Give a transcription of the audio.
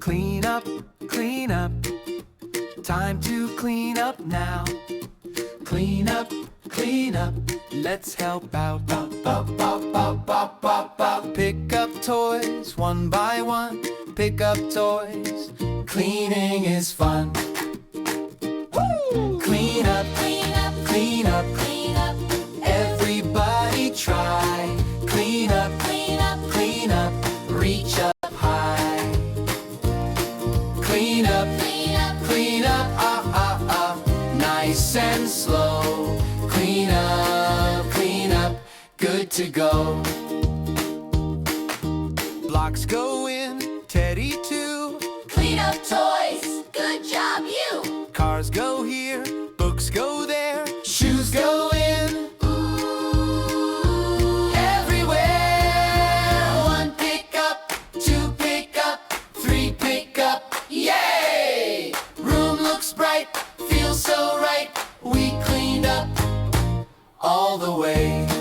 Clean up, clean up. Time to clean up now. Clean up, clean up. Let's help out. Pick up toys one by one. Pick up toys. Cleaning is fun. Clean up, clean up, clean up, clean up. Everybody try. Clean up, clean up, clean up. Reach up high. Clean up, clean up, clean up. Nice and slow. Clean up, good to go. Blocks go in, Teddy too. Clean up toys, good job you. Cars go here, books go there. Shoes go in. Everywhere. One pick up, two pick up, three pick up, yay! Room looks bright, feels so right. We cleaned up all the way.